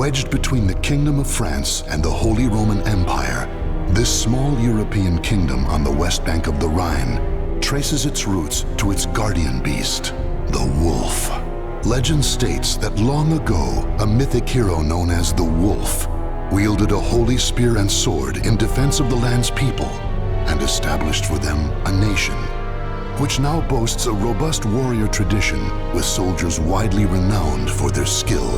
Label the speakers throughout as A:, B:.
A: Wedged between the Kingdom of France and the Holy Roman Empire, this small European kingdom on the west bank of the Rhine traces its roots to its guardian beast, the wolf. Legend states that long ago, a mythic hero known as the Wolf wielded a holy spear and sword in defense of the land's people and established for them a nation, which now boasts a robust warrior tradition with soldiers widely renowned for their skill.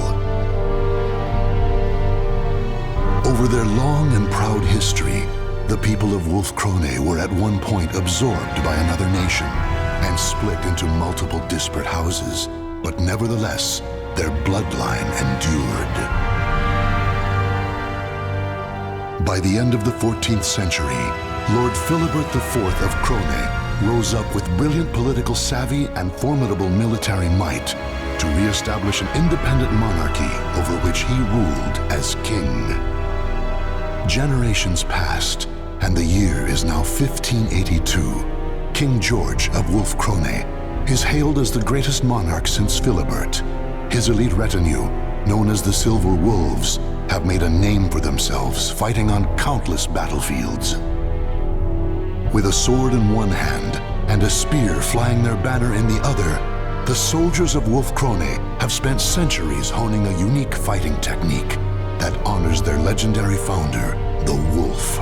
A: Over their long and proud history, the people of Wolf-Krone were at one point absorbed by another nation and split into multiple disparate houses, but nevertheless, their bloodline endured. By the end of the 14th century, Lord Philibert IV of Krone rose up with brilliant political savvy and formidable military might to re-establish an independent monarchy over which he ruled as king. Generations passed, and the year is now 1582. King George of Wolf-Krone is hailed as the greatest monarch since Philibert. His elite retinue, known as the Silver Wolves, have made a name for themselves, fighting on countless battlefields. With a sword in one hand and a spear flying their banner in the other, the soldiers of Wolf-Krone have spent centuries honing a unique fighting technique that honors their legendary founder, the Wolf.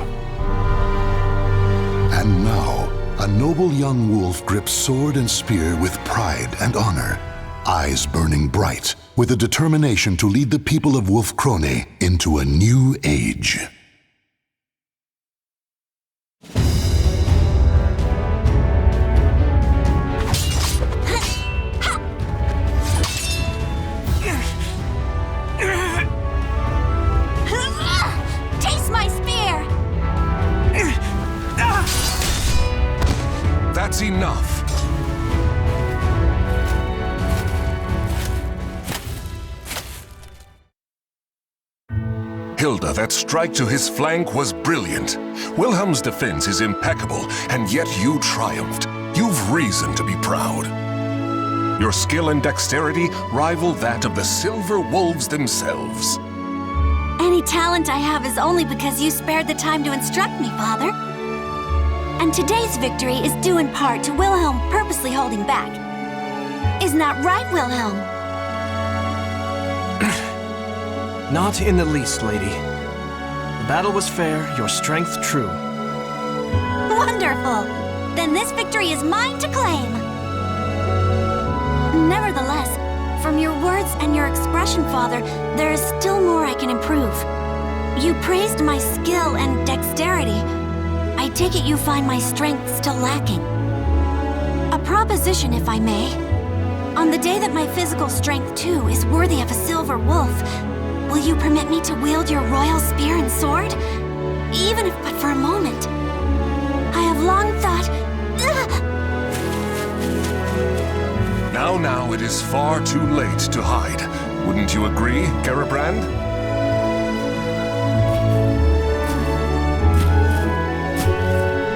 A: And now, a noble young wolf grips sword and spear with pride and honor, eyes burning bright, with a determination to lead the people of Wolf-Krone into a new age.
B: Taste my spear!
C: That's enough. Hilde, that strike to his flank was brilliant. Wilhelm's defense is impeccable, and yet you triumphed. You've reason to be proud. Your skill and dexterity rival that of the Silver Wolves themselves.
B: Any talent I have is only because you spared the time to instruct me, Father. And today's victory is due in part to Wilhelm purposely holding back. Isn't that right, Wilhelm?
D: Not in the least, lady. The battle was fair, your strength true.
B: Wonderful! Then this victory is mine to claim! Nevertheless, from your words and your expression, Father, there is still more I can improve. You praised my skill and dexterity. I take it you find my strength still lacking. A proposition, if I may. On the day that my physical strength, too, is worthy of a silver wolf, will you permit me to wield your royal spear and sword? Even if but for a moment. I have long thought...
C: Now, it is far too late to hide. Wouldn't you agree, Garibrand?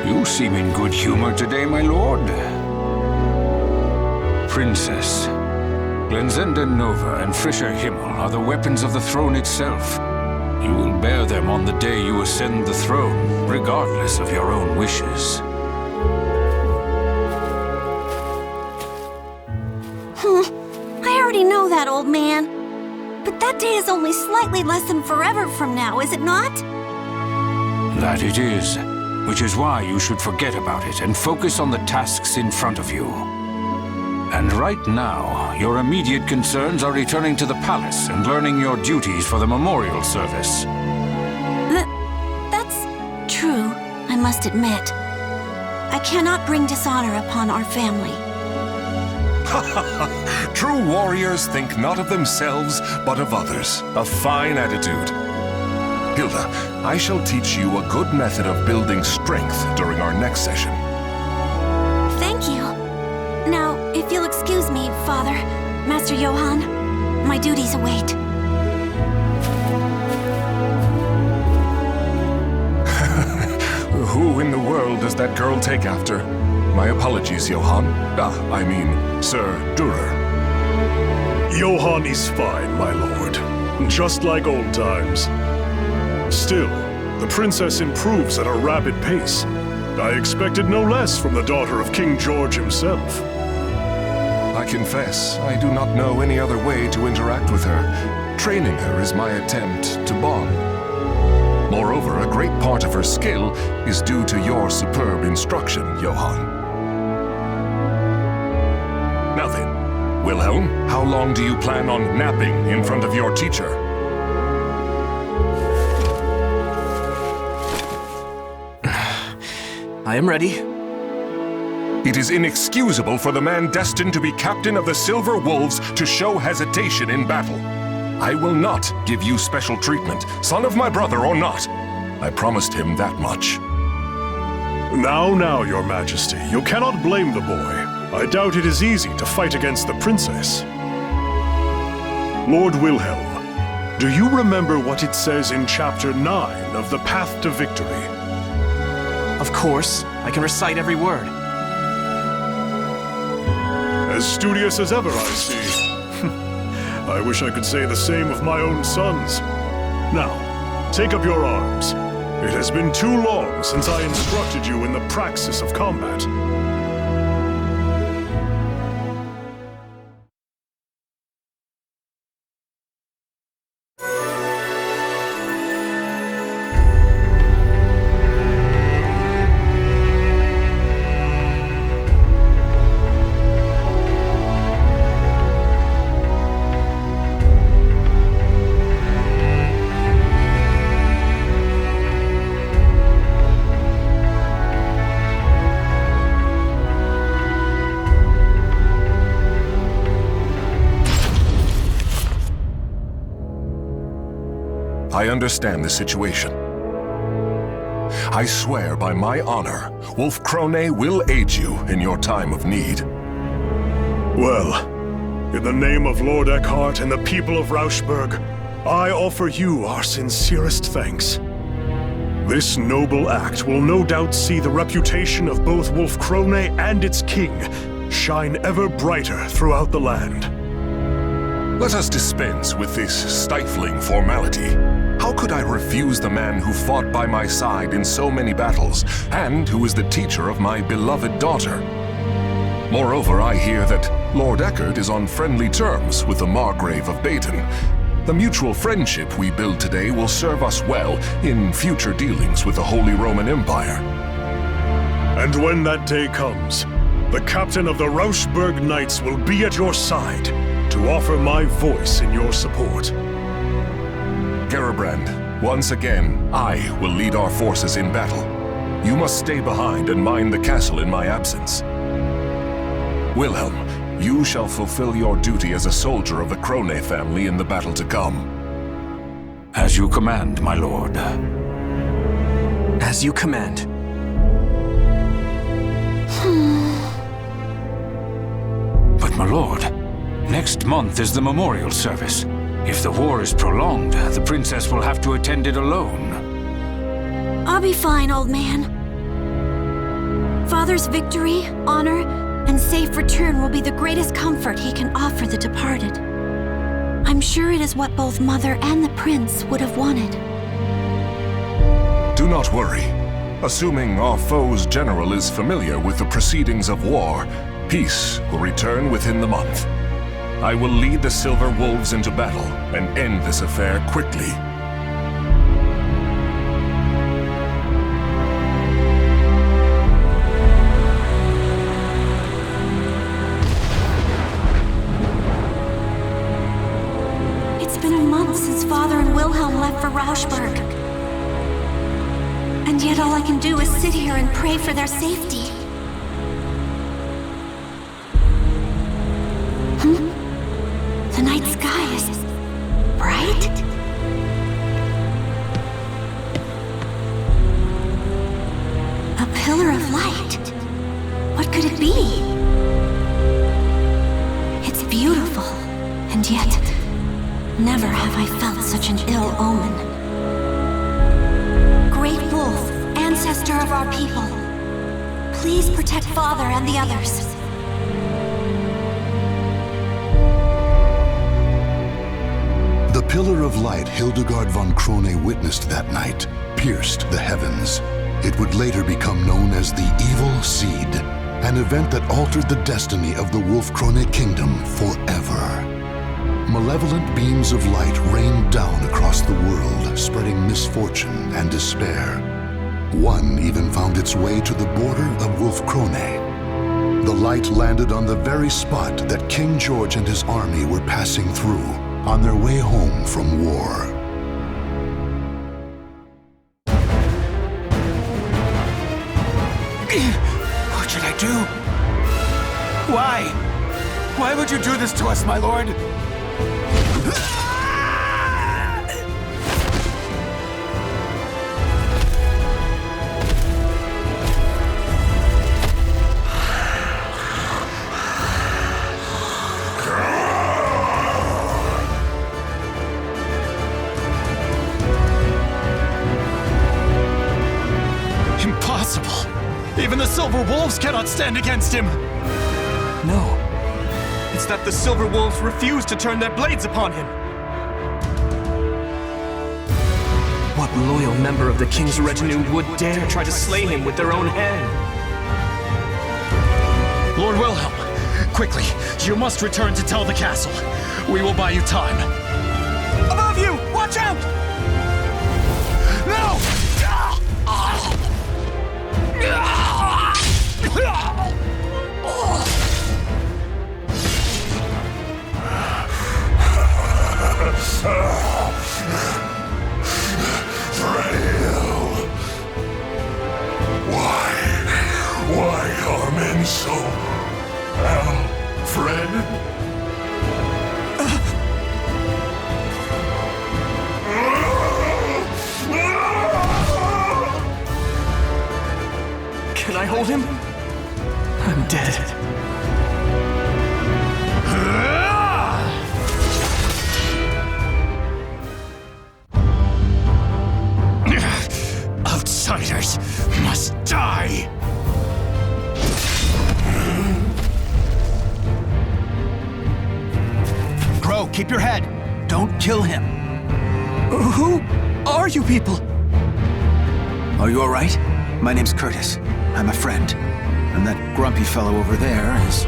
E: You seem in good humor today, my lord. Princess, Glenzenda Nova and Frischer Himmel are the weapons of the throne itself. You will bear them on the day you ascend the throne, regardless of your own wishes.
B: I already know that, old man. But that day is only slightly less than forever from now, is it not?
E: That it is, which is why you should forget about it and focus on the tasks in front of you. And right now, your immediate concerns are returning to the palace and learning your duties for the memorial service.
B: That's true, I must admit. I cannot bring dishonor upon our family.
C: True warriors think not of themselves, but of others. A fine attitude. Hilde, I shall teach you a good method of building strength during our next session.
B: Thank you. Now, if you'll excuse me, Father, Master Johann, my duties await.
C: Who in the world does that girl take after? My apologies, Johann. Sir Durer.
F: Johann is fine, my lord. Just like old times. Still, the princess improves at a rapid pace. I expected no less from the daughter of King George himself.
C: I confess, I do not know any other way to interact with her. Training her is my attempt to bond. Moreover, a great part of her skill is due to your superb instruction, Johann. Now then, Wilhelm, how long do you plan on napping in front of your teacher?
D: I am ready.
C: It is inexcusable for the man destined to be captain of the Silver Wolves to show hesitation in battle. I will not give you special treatment, son of my brother or not. I promised him that much.
F: Now, your majesty, you cannot blame the boy. I doubt it is easy to fight against the princess. Lord Wilhelm, do you remember what it says in Chapter 9 of The Path to Victory?
D: Of course, I can recite every word.
F: As studious as ever, I see. I wish I could say the same of my own sons. Now, take up your arms. It has been too long since I instructed you in the praxis of combat.
C: I understand the situation. I swear by my honor, Wolf Krone will aid you in your time of need.
F: Well, in the name of Lord Eckhart and the people of Rauschburg, I offer you our sincerest thanks. This noble act will no doubt see the reputation of both Wolf Krone and its king shine ever brighter throughout the land.
C: Let us dispense with this stifling formality. How could I refuse the man who fought by my side in so many battles, and who is the teacher of my beloved daughter? Moreover, I hear that Lord Eckhart is on friendly terms with the Margrave of Baden. The mutual friendship we build today will serve us well in future dealings with the Holy Roman Empire.
F: And when that day comes, the captain of the Rauschburg Knights will be at your side to offer my voice in your support.
C: Garabrand, once again, I will lead our forces in battle. You must stay behind and mind the castle in my absence. Wilhelm, you shall fulfill your duty as a soldier of the Krone family in the battle to come.
E: As you command, my lord.
D: As you command.
E: But my lord, next month is the memorial service. If the war is prolonged, the princess will have to attend it alone.
B: I'll be fine, old man. Father's victory, honor, and safe return will be the greatest comfort he can offer the departed. I'm sure it is what both Mother and the Prince would have wanted.
C: Do not worry. Assuming our foe's general is familiar with the proceedings of war, peace will return within the month. I will lead the Silver Wolves into battle and end this affair quickly.
B: It's been a month since Father and Wilhelm left for Rauschburg. And yet all I can do is sit here and pray for their safety. The night sky is bright? A pillar of light. What could it be? It's beautiful, and yet never have I felt such an ill omen. Great Wolf, ancestor of our people, please protect Father and the others.
A: The pillar of light Hildegard von Krone witnessed that night pierced the heavens. It would later become known as the Evil Seed, an event that altered the destiny of the Wolf-Krone kingdom forever. Malevolent beams of light rained down across the world, spreading misfortune and despair. One even found its way to the border of Wolf-Krone. The light landed on the very spot that King George and his army were passing through on their way home from war.
G: What should I do? Why? Why would you do this to us, my lord?
H: Impossible! Even the Silver Wolves cannot stand against him!
D: No. It's that the Silver Wolves refuse to turn their blades upon him. What loyal member of the King's retinue would dare try to slay him with their own hand?
H: Lord Wilhelm, quickly, you must return to tell the castle. We will buy you time.
G: Above you! Watch out! No!
F: Why are men so... Alfred?
D: Can I hold him? I'm dead.
H: Outsiders must die!
G: Grow, keep your head. Don't kill him.
D: Who are you people?
G: Are you all right? My name's Curtis. I'm a friend. And that grumpy fellow over there is...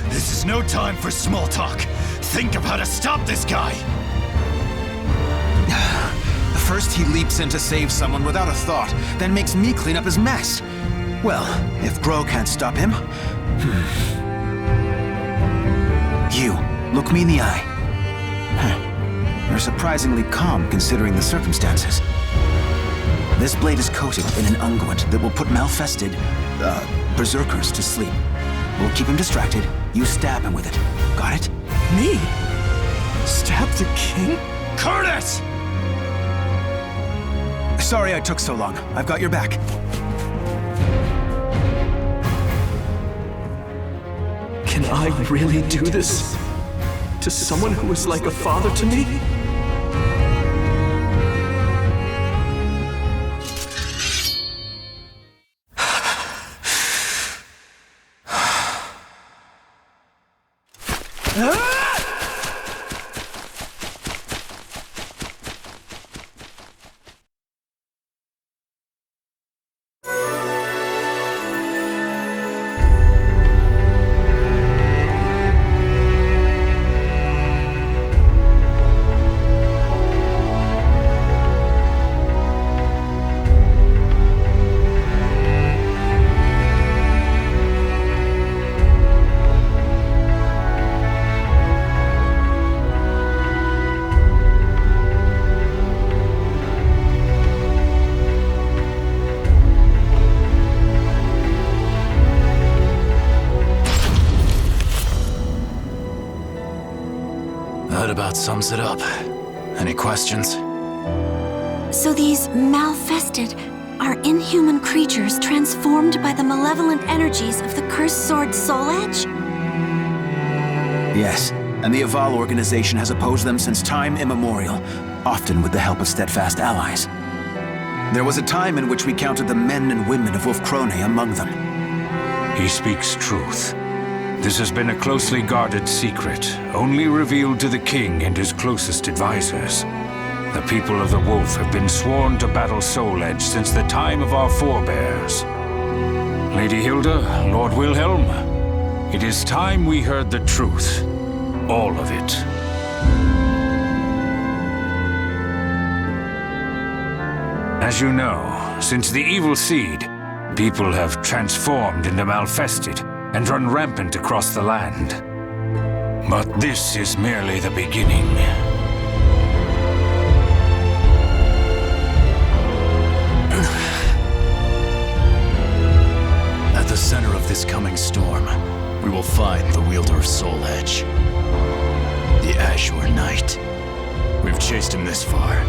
H: This is no time for small talk. Think of how to stop this guy!
G: First he leaps in to save someone without a thought, then makes me clean up his mess. Well, if Grow can't stop him... You, look me in the eye. You're surprisingly calm considering the circumstances. This blade is coated in an unguent that will put malfested, berserkers to sleep. We'll keep him distracted. You stab him with it. Got it?
D: Me? Stab the king?
H: Curtis!
G: Sorry I took so long. I've got your back.
D: Can I really do this? To someone who is like a father to me?
H: That about sums it up. Any questions?
B: So these malfested are inhuman creatures transformed by the malevolent energies of the cursed sword Soul Edge?
G: Yes, and the Aval organization has opposed them since time immemorial, often with the help of steadfast allies. There was a time in which we counted the men and women of Wolf Crone among them.
E: He speaks truth. This has been a closely guarded secret, only revealed to the king and his closest advisors. The people of the Wolf have been sworn to battle Soul Edge since the time of our forebears. Lady Hilde, Lord Wilhelm, it is time we heard the truth. All of it. As you know, since the evil seed, people have transformed into Malfested and run rampant across the land. But this is merely the beginning.
H: At the center of this coming storm, we will find the wielder of Soul Edge. The Azure Knight. We've chased him this far.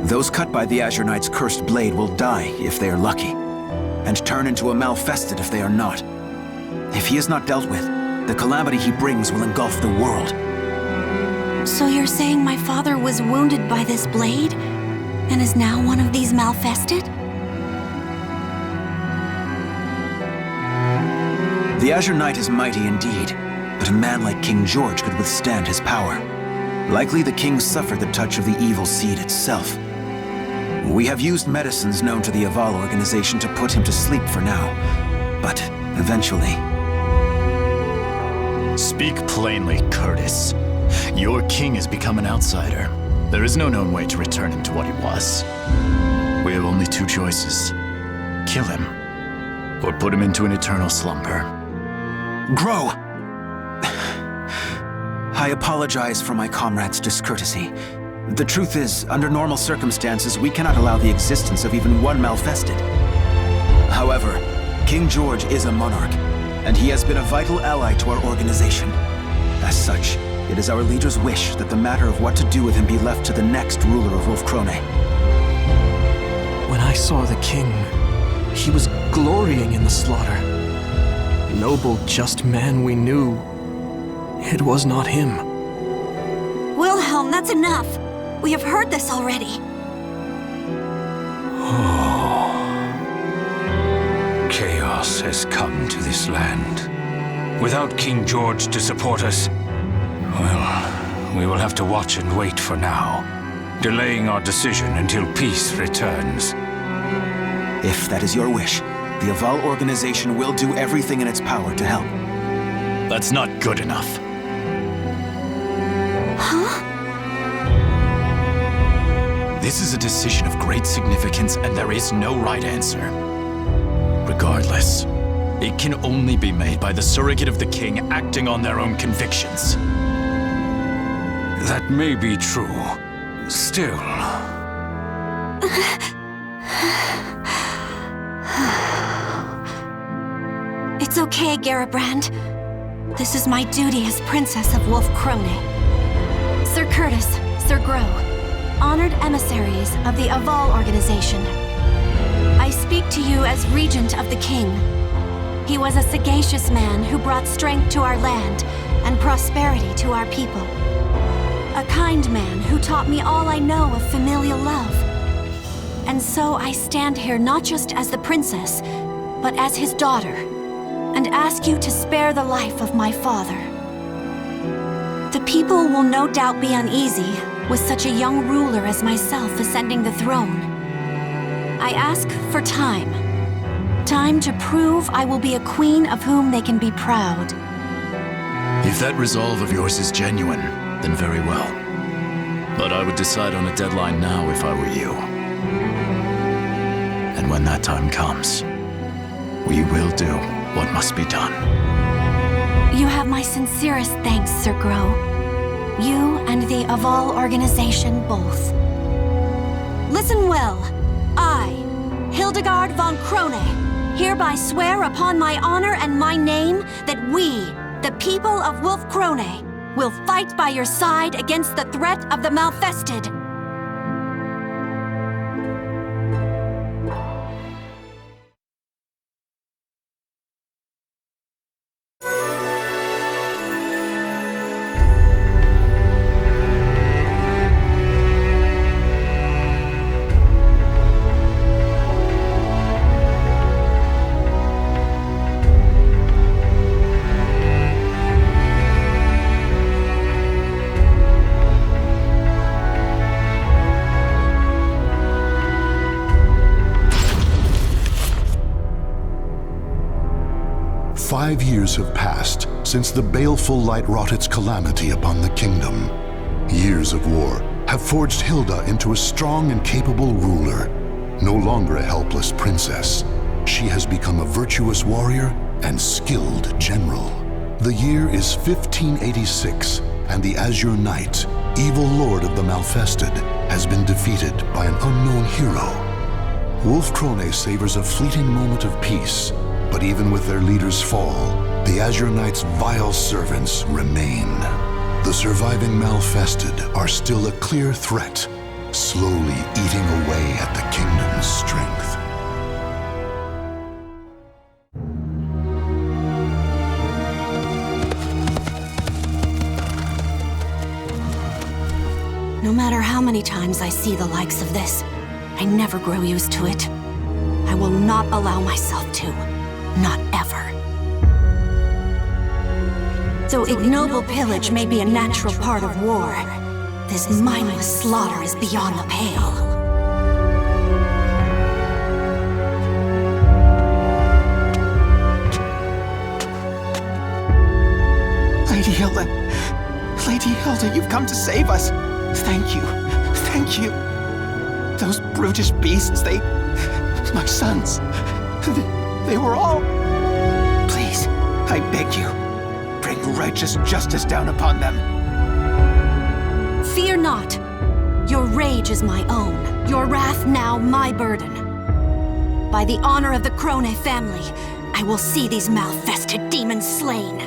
G: Those cut by the Azure Knight's cursed blade will die if they are lucky, and turn into a Malfested if they are not. If he is not dealt with, the calamity he brings will engulf the world.
B: So you're saying my father was wounded by this blade, and is now one of these Malfested?
G: The Azure Knight is mighty indeed, but a man like King George could withstand his power. Likely the king suffered the touch of the evil seed itself. We have used medicines known to the Aval organization to put him to sleep for now, but eventually...
H: Speak plainly, Curtis. Your king has become an outsider. There is no known way to return him to what he was. We have only two choices. Kill him, or put him into an eternal slumber.
G: Grow! I apologize for my comrade's discourtesy. The truth is, under normal circumstances, we cannot allow the existence of even one Malfested. However, King George is a monarch, and he has been a vital ally to our organization. As such, it is our leader's wish that the matter of what to do with him be left to the next ruler of Wolf Crone.
D: When I saw the king, he was glorying in the slaughter. Noble, just man we knew. It was not him.
B: Wilhelm, that's enough. We have heard this already.
E: Chaos has come to this land. Without King George to support us, well, we will have to watch and wait for now, delaying our decision until peace returns.
G: If that is your wish, the Aval organization will do everything in its power to help.
H: That's not good enough.
B: Huh?
H: This is a decision of great significance, and there is no right answer. Regardless, it can only be made by the surrogate of the king acting on their own convictions.
E: That may be true. Still...
B: It's okay, Garibrand. This is my duty as Princess of Wolf Crone. Sir Curtis, Sir Grow, honored emissaries of the Aval organization. I speak to you as Regent of the King. He was a sagacious man who brought strength to our land and prosperity to our people. A kind man who taught me all I know of familial love. And so I stand here not just as the princess, but as his daughter, and ask you to spare the life of my father. The people will no doubt be uneasy with such a young ruler as myself ascending the throne. I ask for time. Time to prove I will be a queen of whom they can be proud.
H: If that resolve of yours is genuine, then very well. But I would decide on a deadline now if I were you. And when that time comes, we will do what must be done.
B: You have my sincerest thanks, Sir Grow. You and the Aval organization both. Listen well. I, Hildegard von Crone, hereby swear upon my honor and my name that we, the people of Wolf Crone, will fight by your side against the threat of the Malfested.
A: 5 years have passed since the baleful light wrought its calamity upon the kingdom. Years of war have forged Hilde into a strong and capable ruler. No longer a helpless princess, she has become a virtuous warrior and skilled general. The year is 1586, and the Azure Knight, evil lord of the Malfested, has been defeated by an unknown hero. Wolf Krone savors a fleeting moment of peace, but even with their leader's fall, the Azure Knight's vile servants remain. The surviving Malfested are still a clear threat, slowly eating away at the kingdom's strength.
B: No matter how many times I see the likes of this, I never grow used to it. I will not allow myself to. Not ever. Though ignoble pillage may be a natural part of war, this mindless slaughter is beyond the pale.
G: Lady Hilde! Lady Hilde, you've come to save us! Thank you. Thank you. Those brutish beasts, my sons, they were all... Please, I beg you, bring righteous justice down upon them.
B: Fear not. Your rage is my own. Your wrath now my burden. By the honor of the Krone family, I will see these Malfested demons slain.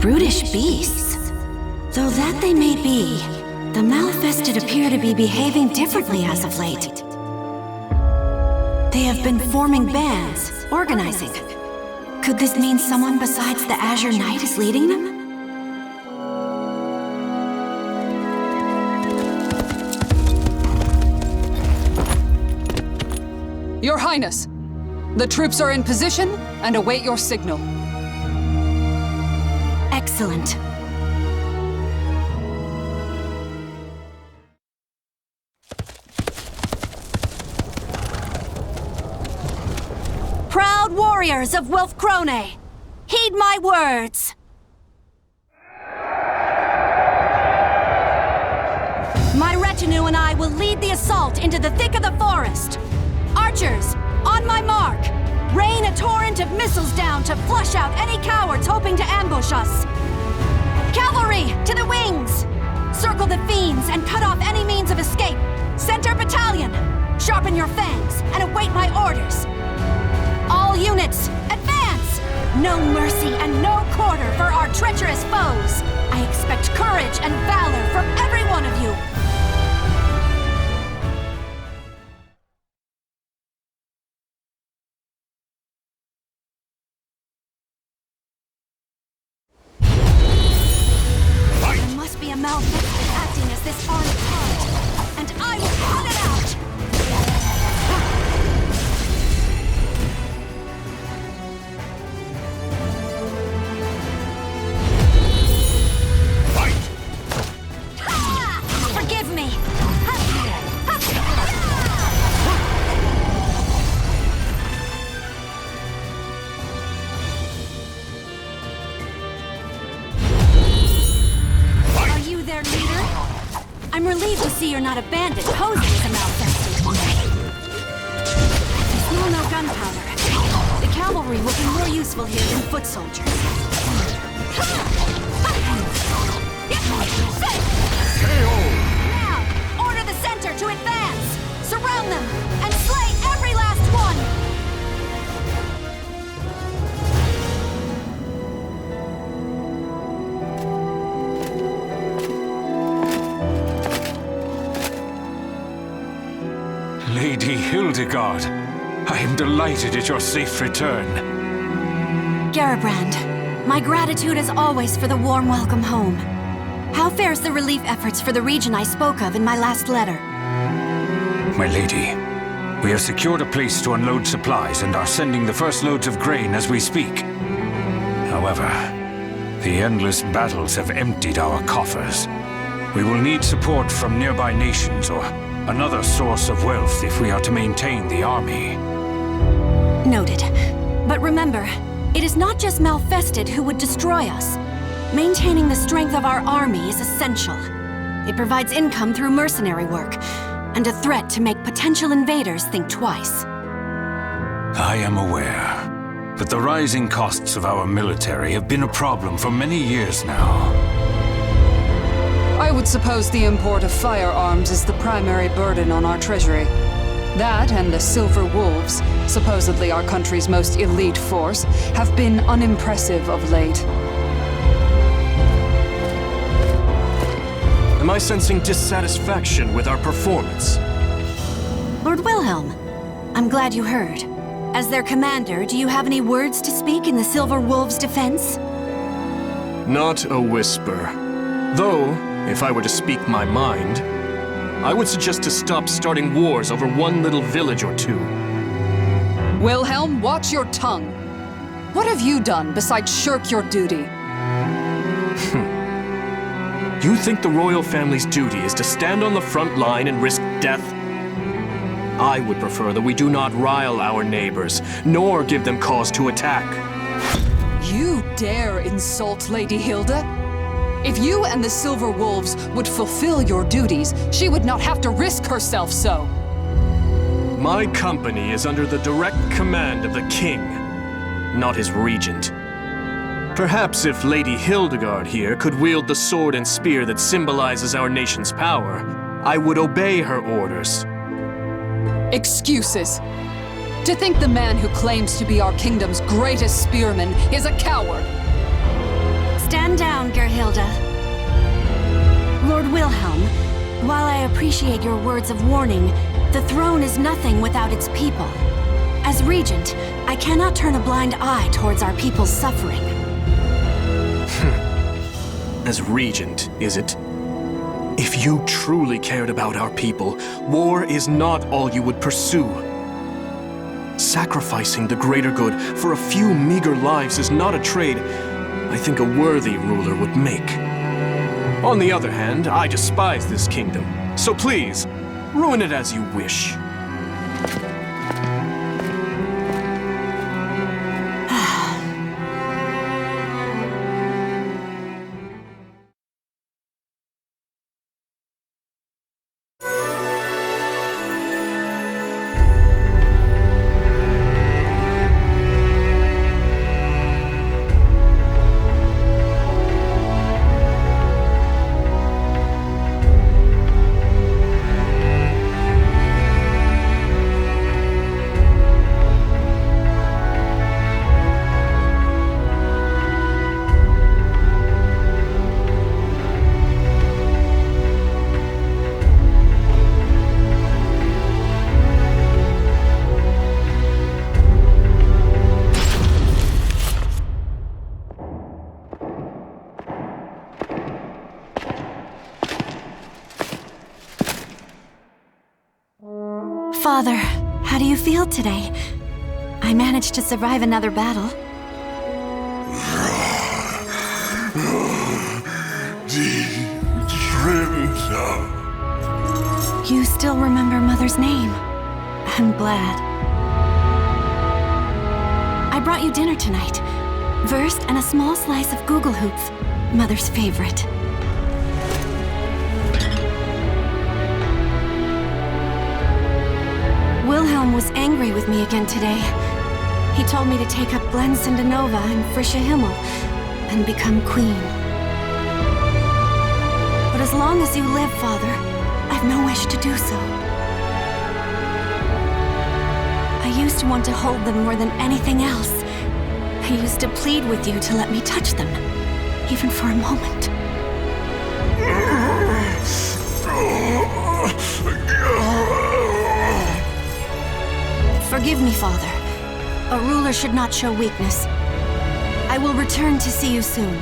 B: Brutish beasts? Though that they may be, the Malfested appear to be behaving differently as of late. They have been forming bands, organizing. Could this mean someone besides the Azure Knight is leading them?
I: Your Highness, the troops are in position and await your signal.
B: Excellent. Proud warriors of Wolf Krone, heed my words! My retinue and I will lead the assault into the thick of the forest. Archers, on my mark! Rain a torrent of missiles down to flush out any cowards hoping to ambush us. Cavalry, to the wings! Circle the fiends and cut off any means of escape. Center battalion, sharpen your fangs and await my orders. All units, advance! No mercy and no quarter for our treacherous foes. I expect courage and valor from every one of you. There must be a Malfested acting as this armed part, and I will put it out! Forgive me! Are you their leader? I'm relieved to see you're not a bandit posing as a Malfested. Still no gunpowder. The cavalry will be more useful here than foot soldiers. Now, order the center to advance! Surround them, and slay every last one!
E: Lady Hildegard, I am delighted at your safe return.
B: Garibrand, my gratitude as always for the warm welcome home. How fares the relief efforts for the region I spoke of in my last letter?
E: My lady, we have secured a place to unload supplies and are sending the first loads of grain as we speak. However, the endless battles have emptied our coffers. We will need support from nearby nations or another source of wealth if we are to maintain the army.
B: Noted. But remember, it is not just Malfested who would destroy us. Maintaining the strength of our army is essential. It provides income through mercenary work, and a threat to make potential invaders think twice.
E: I am aware, but the rising costs of our military have been a problem for many years now.
I: I would suppose the import of firearms is the primary burden on our treasury. That and the Silver Wolves, supposedly our country's most elite force, have been unimpressive of late.
D: Am I sensing dissatisfaction with our performance?
B: Lord Wilhelm, I'm glad you heard. As their commander, do you have any words to speak in the Silver Wolves' defense?
D: Not a whisper. Though, if I were to speak my mind, I would suggest to stop starting wars over one little village or two.
I: Wilhelm, watch your tongue. What have you done besides shirk your duty?
D: You think the royal family's duty is to stand on the front line and risk death? I would prefer that we do not rile our neighbors, nor give them cause to attack.
I: You dare insult Lady Hilde? If you and the Silver Wolves would fulfill your duties, she would not have to risk herself so.
D: My company is under the direct command of the king, not his regent. Perhaps if Lady Hildegard here could wield the sword and spear that symbolizes our nation's power, I would obey her orders.
I: Excuses. To think the man who claims to be our kingdom's greatest spearman is a coward.
B: Stand down, Gerhilde. Lord Wilhelm, while I appreciate your words of warning, the throne is nothing without its people. As regent, I cannot turn a blind eye towards our people's suffering.
D: As regent, is it? If you truly cared about our people, war is not all you would pursue. Sacrificing the greater good for a few meager lives is not a trade I think a worthy ruler would make. On the other hand, I despise this kingdom, so please, ruin it as you wish.
B: Father, how do you feel today? I managed to survive another battle. You still remember Mother's name. I'm glad. I brought you dinner tonight. Wurst and a small slice of Gugelhupf, Mother's favorite. Wilhelm was angry with me again today. He told me to take up Glensindanova and Frische Himmel and become queen. But as long as you live, Father, I've no wish to do so. I used to want to hold them more than anything else. I used to plead with you to let me touch them, even for a moment. Forgive me, Father. A ruler should not show weakness. I will return to see you soon.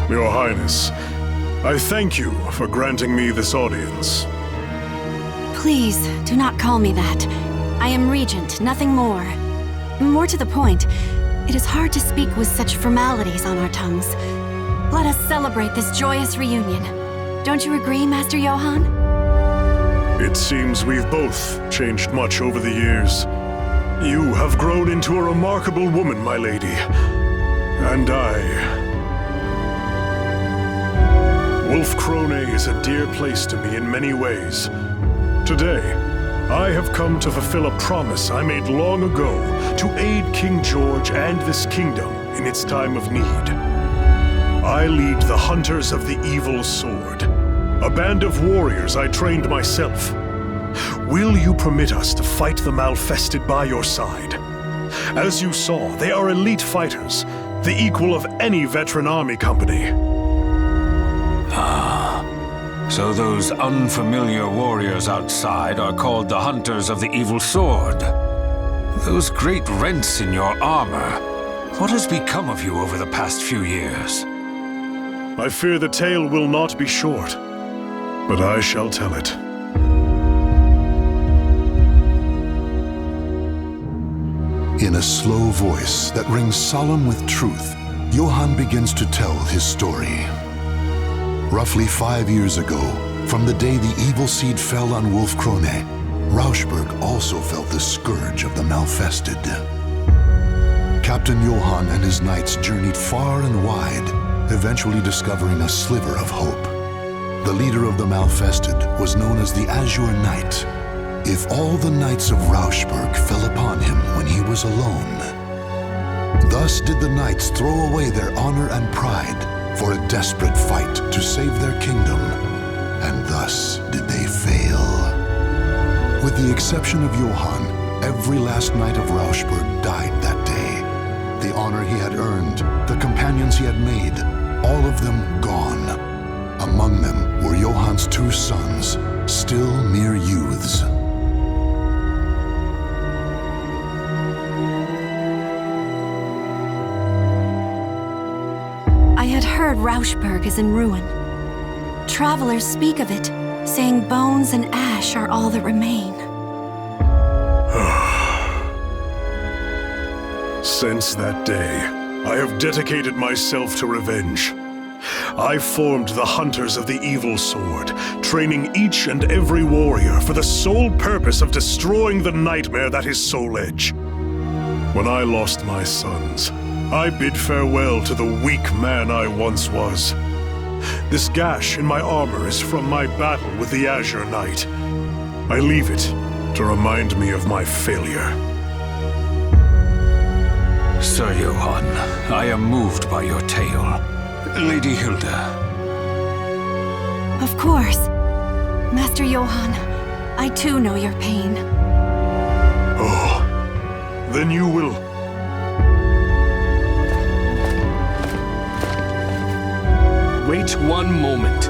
F: Your Highness, I thank you for granting me this audience.
B: Please, do not call me that. I am Regent, nothing more. More to the point, it is hard to speak with such formalities on our tongues. Let us celebrate this joyous reunion. Don't you agree, Master Johann?
F: It seems we've both changed much over the years. You have grown into a remarkable woman, my lady. And Wolf Crone is a dear place to me in many ways. Today, I have come to fulfill a promise I made long ago to aid King George and this kingdom in its time of need. I lead the Hunters of the Evil Sword, a band of warriors I trained myself. Will you permit us to fight the Malfested by your side? As you saw, they are elite fighters, the equal of any veteran army company.
E: So those unfamiliar warriors outside are called the Hunters of the Evil Sword. Those great rents in your armor. What has become of you over the past few years?
F: I fear the tale will not be short, but I shall tell it.
A: In a slow voice that rings solemn with truth, Johann begins to tell his story. Roughly 5 years ago, from the day the evil seed fell on Wolf Crone, Rauschberg also felt the scourge of the Malfested. Captain Johann and his knights journeyed far and wide, eventually discovering a sliver of hope. The leader of the Malfested was known as the Azure Knight. If all the knights of Rauschberg fell upon him when he was alone. Thus did the knights throw away their honor and pride for a desperate fight to save their kingdom, and thus did they fail. With the exception of Johann, every last knight of Rauschberg died that day. The honor he had earned, the companions he had made, all of them gone. Among them were Johann's 2 sons, still mere youths.
B: I had heard Rauschberg is in ruin. Travelers speak of it, saying bones and ash are all that remain.
F: Since that day, I have dedicated myself to revenge. I formed the Hunters of the Evil Sword, training each and every warrior for the sole purpose of destroying the nightmare that is Soul Edge. When I lost my sons, I bid farewell to the weak man I once was. This gash in my armor is from my battle with the Azure Knight. I leave it to remind me of my failure.
E: Sir Johann, I am moved by your tale. Lady Hilde.
B: Of course. Master Johann, I too know your pain.
F: Oh, then you will.
D: Wait one moment.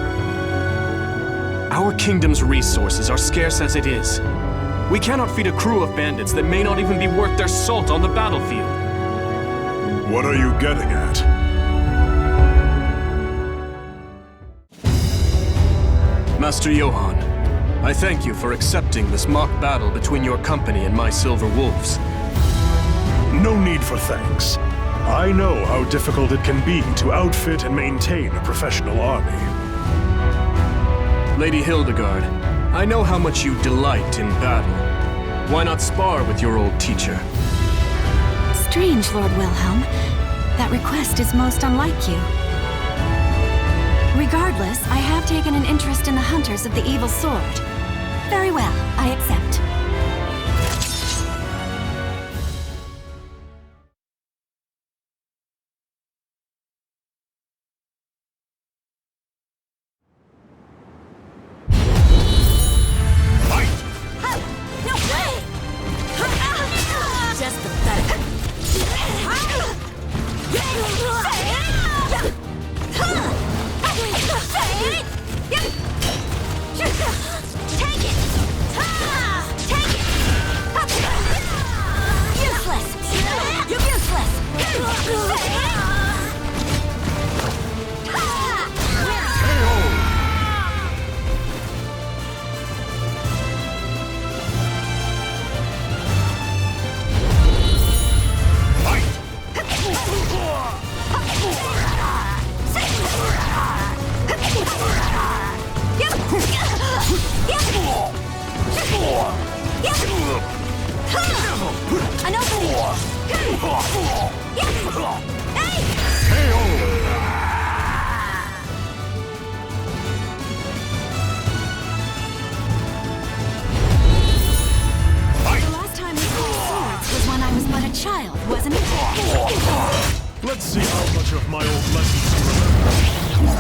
D: Our kingdom's resources are scarce as it is. We cannot feed a crew of bandits that may not even be worth their salt on the battlefield.
F: What are you getting at?
D: Master Johann, I thank you for accepting this mock battle between your company and my Silver Wolves.
F: No need for thanks. I know how difficult it can be to outfit and maintain a professional army.
D: Lady Hildegard, I know how much you delight in battle. Why not spar with your old teacher?
B: Strange, Lord Wilhelm. That request is most unlike you. Regardless, I have taken an interest in the Hunters of the Evil Sword. Very well, I accept.
J: No way! Just pathetic. Take it! Take it! Useless! Useless! An opening!
B: The last time we saw swords was when I was but a child, wasn't it?
F: Let's see how much of my old lessons you remember.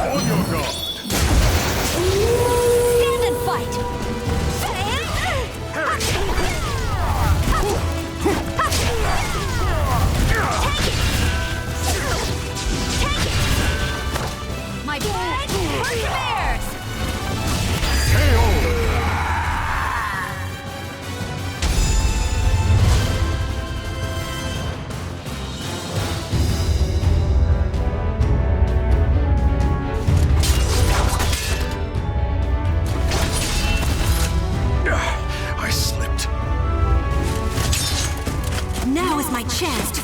F: On your guard.
J: Stand and fight!
B: My blood perseveres!
F: I slipped.
B: Now is my chance to...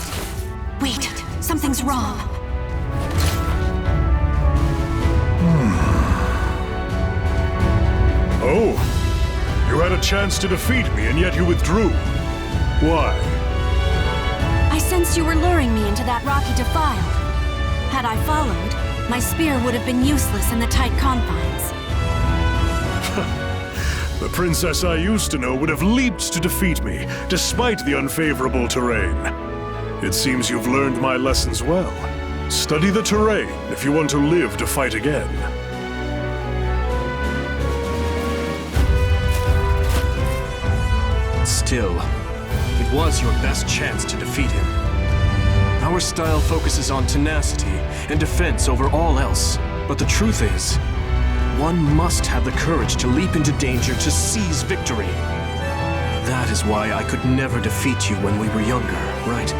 B: Wait, something's wrong.
F: Oh, you had a chance to defeat me, and yet you withdrew. Why?
B: I sensed you were luring me into that rocky defile. Had I followed, my spear would have been useless in the tight confines.
F: The princess I used to know would have leaped to defeat me, despite the unfavorable terrain. It seems you've learned my lessons well. Study the terrain if you want to live to fight again.
D: Still, it was your best chance to defeat him. Our style focuses on tenacity and defense over all else. But the truth is, one must have the courage to leap into danger to seize victory. That is why I could never defeat you when we were younger, right?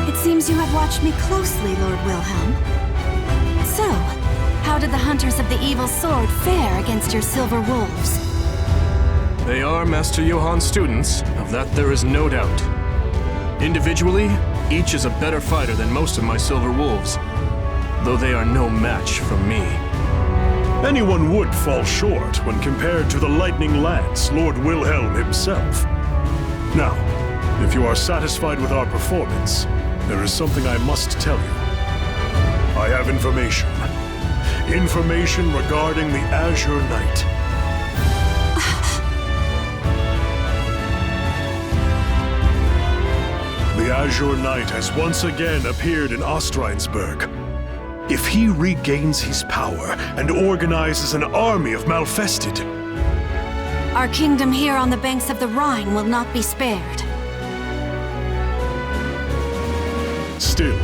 B: It seems you have watched me closely, Lord Wilhelm. So, how did the Hunters of the Evil Sword fare against your Silver Wolves?
D: They are Master Johann's students, of that there is no doubt. Individually, each is a better fighter than most of my Silver Wolves, though they are no match for me.
F: Anyone would fall short when compared to the Lightning Lance, Lord Wilhelm himself. Now, if you are satisfied with our performance, there is something I must tell you. I have information. Information regarding the Azure Knight. The Azure Knight has once again appeared in Ostrheinsburg. If he regains his power and organizes an army of Malfested,
B: Our kingdom here on the banks of the Rhine will not be spared.
F: still,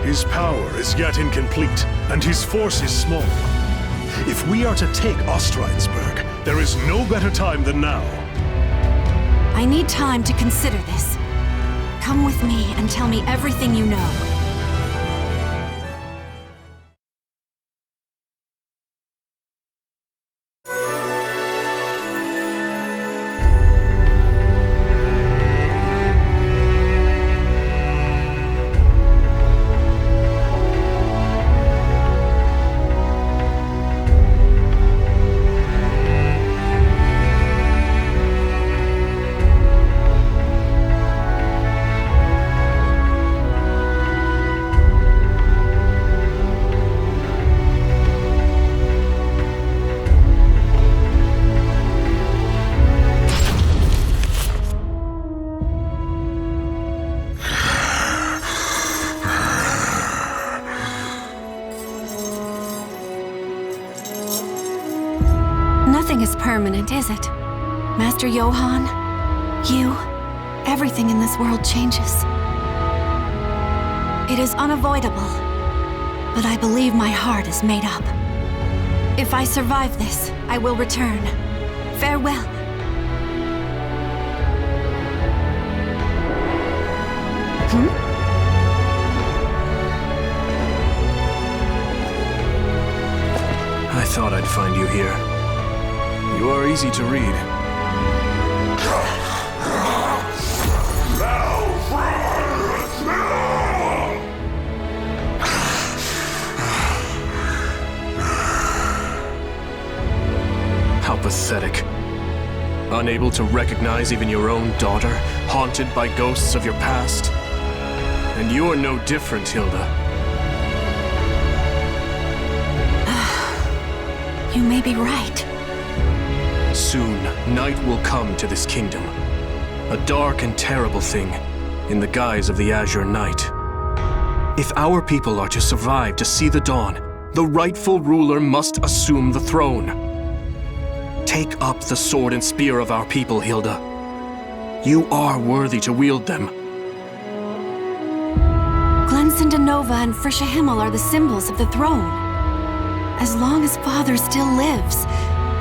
F: his power is yet incomplete, and his force is small. If we are to take Ostrheinsburg, there is no better time than now.
B: I need time to consider this. Come with me and tell me everything you know. Nothing is permanent, is it? Master Johann, you, everything in this world changes. It is unavoidable, but I believe my heart is made up. If I survive this, I will return. Farewell.
D: I thought I'd find you here. You are easy to read. pathetic. Unable to recognize even your own daughter, haunted by ghosts of your past. And you're no different, Hilde.
B: You may be right.
D: Soon, night will come to this kingdom. A dark and terrible thing, in the guise of the Azure Knight. If our people are to survive to see the dawn, the rightful ruler must assume the throne. Take up the sword and spear of our people, Hilde. You are worthy to wield them.
B: Glensindanova and Frisha Himmel are the symbols of the throne. As long as Father still lives,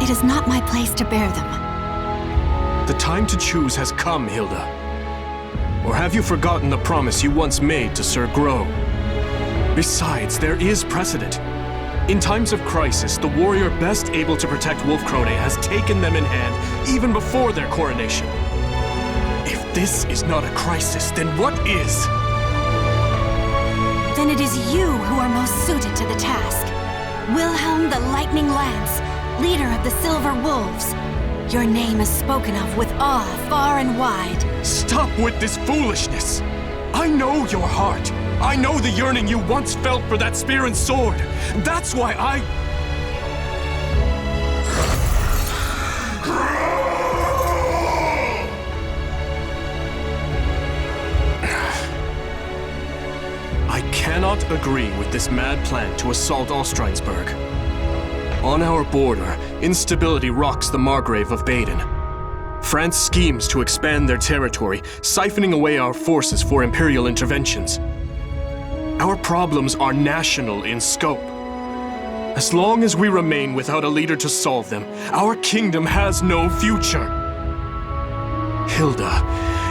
B: it is not my place to bear them.
D: The time to choose has come, Hilde. Or have you forgotten the promise you once made to Sir Grow? Besides, there is precedent. In times of crisis, the warrior best able to protect Wolfkrone has taken them in hand even before their coronation. If this is not a crisis, then what is?
B: Then it is you who are most suited to the task. Wilhelm the Lightning Lance, leader of the Silver Wolves. Your name is spoken of with awe far and wide.
D: Stop with this foolishness! I know your heart. I know the yearning you once felt for that spear and sword. That's why I cannot agree with this mad plan to assault Ostreinsburg. On our border, instability rocks the Margrave of Baden. France schemes to expand their territory, siphoning away our forces for imperial interventions. Our problems are national in scope. As long as we remain without a leader to solve them, our kingdom has no future. Hilde,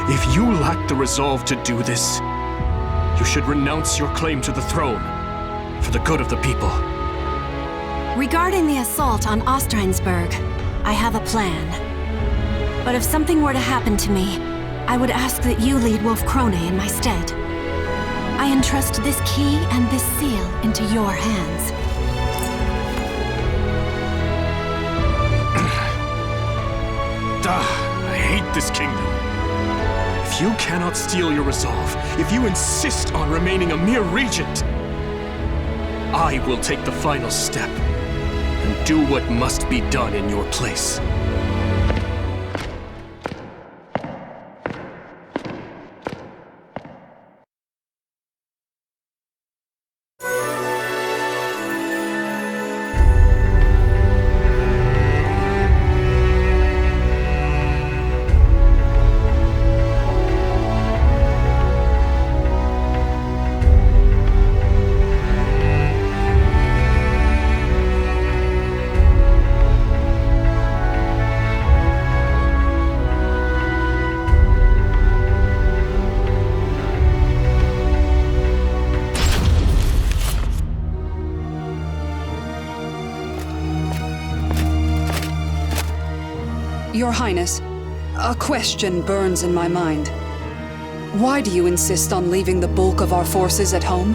D: if you lack the resolve to do this, you should renounce your claim to the throne, for the good of the people.
B: Regarding the assault on Ostreinsburg, I have a plan. But if something were to happen to me, I would ask that you lead Wolfkrone in my stead. I entrust this key and this seal into your hands.
D: I hate this kingdom. If you cannot steal your resolve, if you insist on remaining a mere regent, I will take the final step and do what must be done in your place.
I: Your Highness, a question burns in my mind. Why do you insist on leaving the bulk of our forces at home?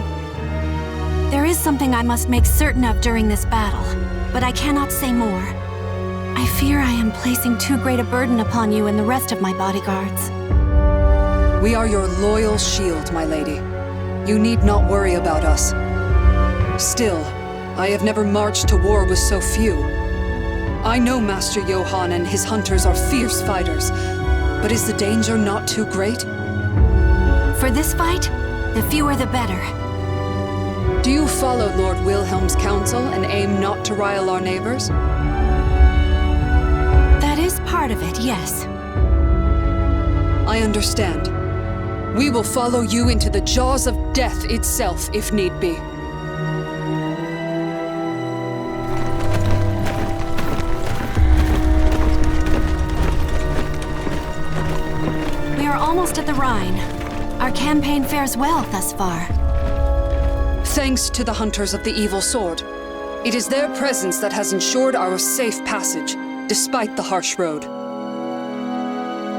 B: There is something I must make certain of during this battle, but I cannot say more. I fear I am placing too great a burden upon you and the rest of my bodyguards.
I: We are your loyal shield, my lady. You need not worry about us. Still, I have never marched to war with so few. I know Master Johann and his hunters are fierce fighters, but is the danger not too great?
B: For this fight, the fewer the better.
I: Do you follow Lord Wilhelm's counsel and aim not to rile our neighbors?
B: That is part of it, yes.
I: I understand. We will follow you into the jaws of death itself, if need be.
B: We are almost at the Rhine. Our campaign fares well thus far.
I: Thanks to the Hunters of the Evil Sword. It is their presence that has ensured our safe passage, despite the harsh road.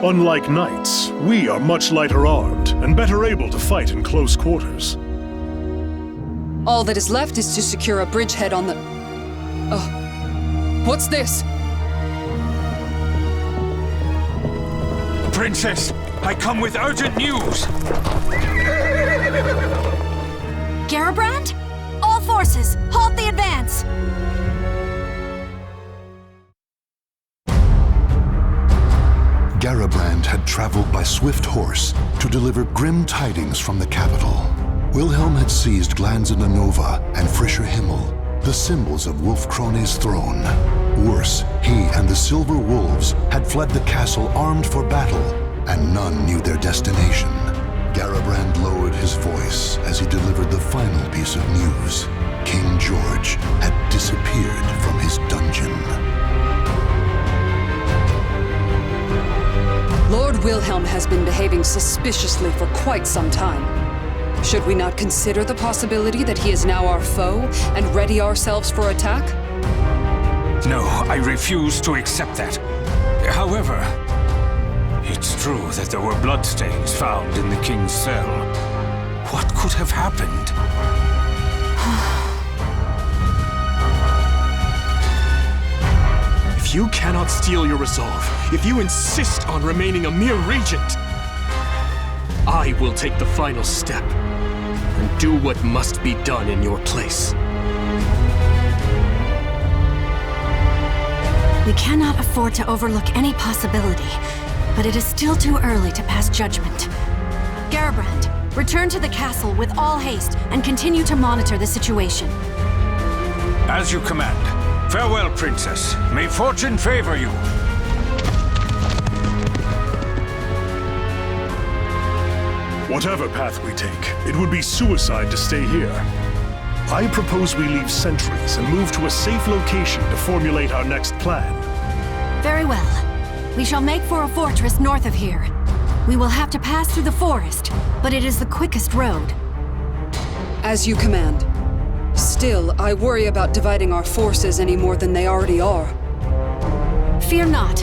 F: Unlike knights, we are much lighter armed and better able to fight in close quarters.
I: All that is left is to secure a bridgehead on the... Oh. What's this?
E: Princess! I come with urgent news!
B: Garabrand? All forces, halt the advance!
A: Garabrand had traveled by swift horse to deliver grim tidings from the capital. Wilhelm had seized Glanzena Nova and Frischer Himmel, the symbols of Wolf Krone's throne. Worse, he and the Silver Wolves had fled the castle armed for battle, and none knew their destination. Garabrand lowered his voice as he delivered the final piece of news. King George had disappeared from his dungeon.
I: Lord Wilhelm has been behaving suspiciously for quite some time. Should we not consider the possibility that he is now our foe and ready ourselves for attack?
E: No, I refuse to accept that. However, it's true that there were bloodstains found in the king's cell. What could have happened?
D: If you cannot steel your resolve, if you insist on remaining a mere regent, I will take the final step and do what must be done in your place.
B: We cannot afford to overlook any possibility, but it is still too early to pass judgment. Garabrand, return to the castle with all haste and continue to monitor the situation.
E: As you command. Farewell, Princess. May fortune favor you.
F: Whatever path we take, it would be suicide to stay here. I propose we leave sentries and move to a safe location to formulate our next plan.
B: Very well. We shall make for a fortress north of here. We will have to pass through the forest, but it is the quickest road.
I: As you command. Still, I worry about dividing our forces any more than they already are.
B: Fear not.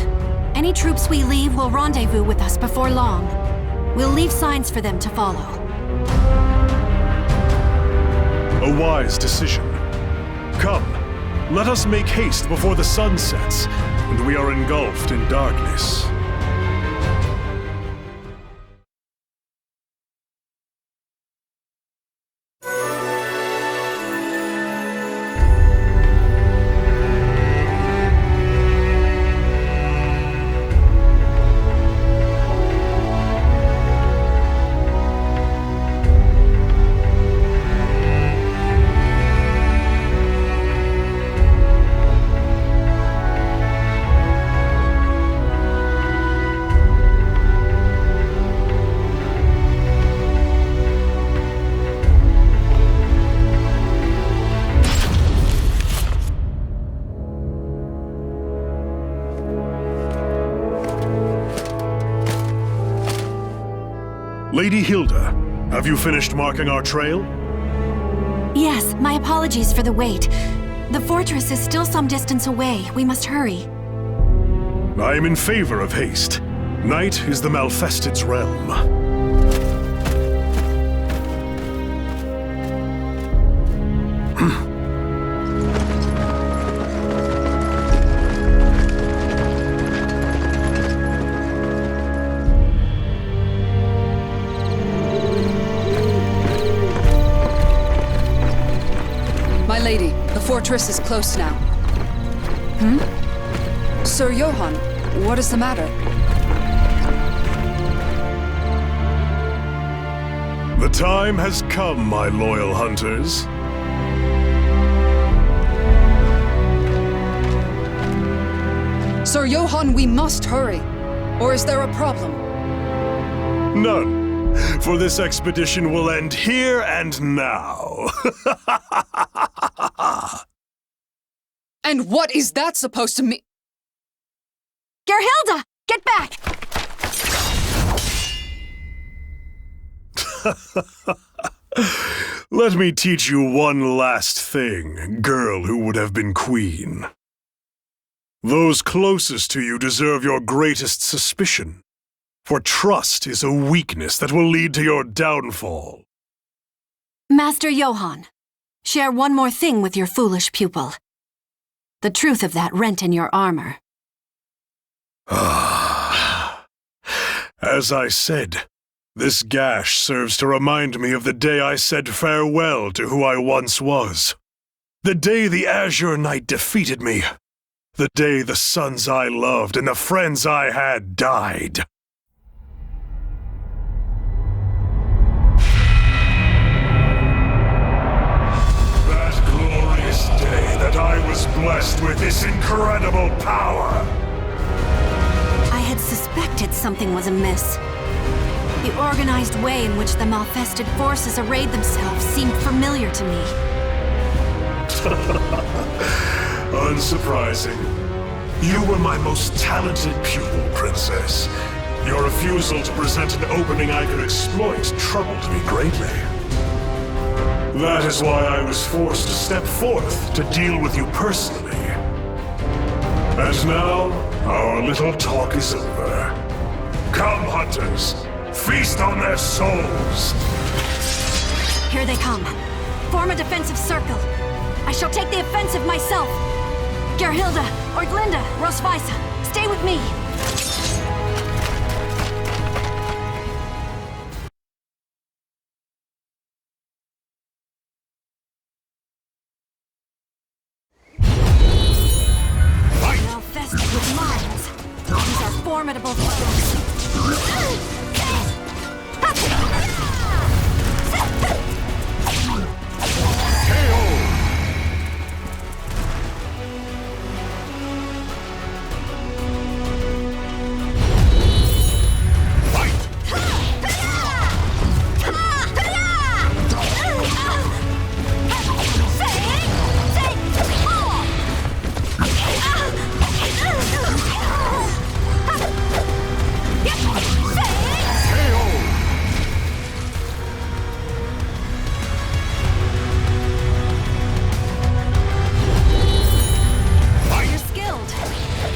B: Any troops we leave will rendezvous with us before long. We'll leave signs for them to follow.
F: A wise decision. Come, let us make haste before the sun sets, and we are engulfed in darkness. Lady Hilde, have you finished marking our trail?
B: Yes, my apologies for the wait. The fortress is still some distance away. We must hurry.
F: I am in favor of haste. Night is the Malfestid's realm.
I: My lady, the fortress is close now. Sir Johann, what is the matter?
F: The time has come, my loyal hunters.
I: Sir Johann, we must hurry. Or is there a problem?
F: None, for this expedition will end here and now.
I: And what is that supposed to mean?
B: Gerhilda, get back!
F: Let me teach you one last thing, girl who would have been queen. Those closest to you deserve your greatest suspicion, for trust is a weakness that will lead to your downfall.
B: Master Johann, share one more thing with your foolish pupil. The truth of that rent in your armor.
F: As I said, this gash serves to remind me of the day I said farewell to who I once was. The day the Azure Knight defeated me. The day the sons I loved and the friends I had died. That glorious day that I was blessed with this incredible power.
B: I had suspected something was amiss. The organized way in which the Malfested forces arrayed themselves seemed familiar to me.
F: Unsurprising. You were my most talented pupil, Princess. Your refusal to present an opening I could exploit troubled me greatly. That is why I was forced to step forth to deal with you personally. And now, our little talk is over. Come, hunters. Feast on their souls!
B: Here they come. Form a defensive circle. I shall take the offensive myself. Gerhilde, Orglinda, Rosweisa, stay with me. Malfested with mines. These are formidable foes.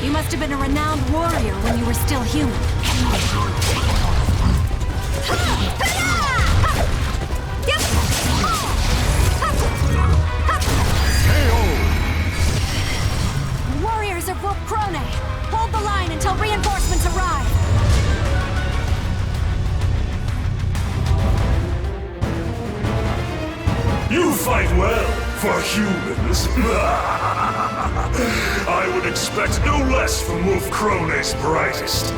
B: You must have been a renowned warrior when you were still human. Warriors of Wolf Crone, hold the line until reinforcements arrive.
F: You fight well for humans. I would expect no less from Wolf Crone's brightest.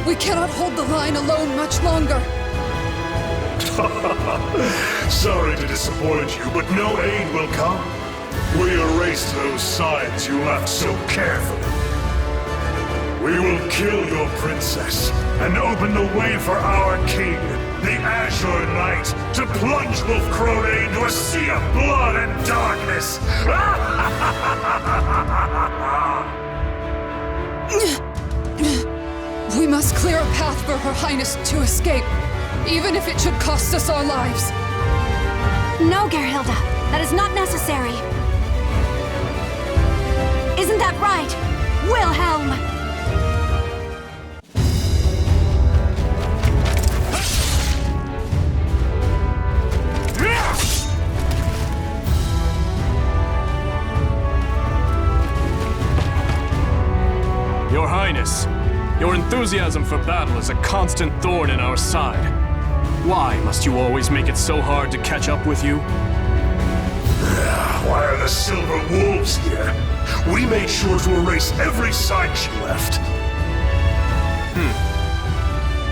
I: We cannot hold the line alone much longer.
F: Sorry to disappoint you, but no aid will come. We erased those signs you left so carefully. We will kill your princess and open the way for our king, the Azure Knight, to plunge Wolf Crone into a sea of blood and darkness!
I: We must clear a path for Her Highness to escape, even if it should cost us our lives.
B: No, Gerhilde. That is not necessary. Isn't that right, Wilhelm?
D: Your Highness, your enthusiasm for battle is a constant thorn in our side. Why must you always make it so hard to catch up with you?
F: Why are the Silver Wolves here? We made sure to erase every sign she left.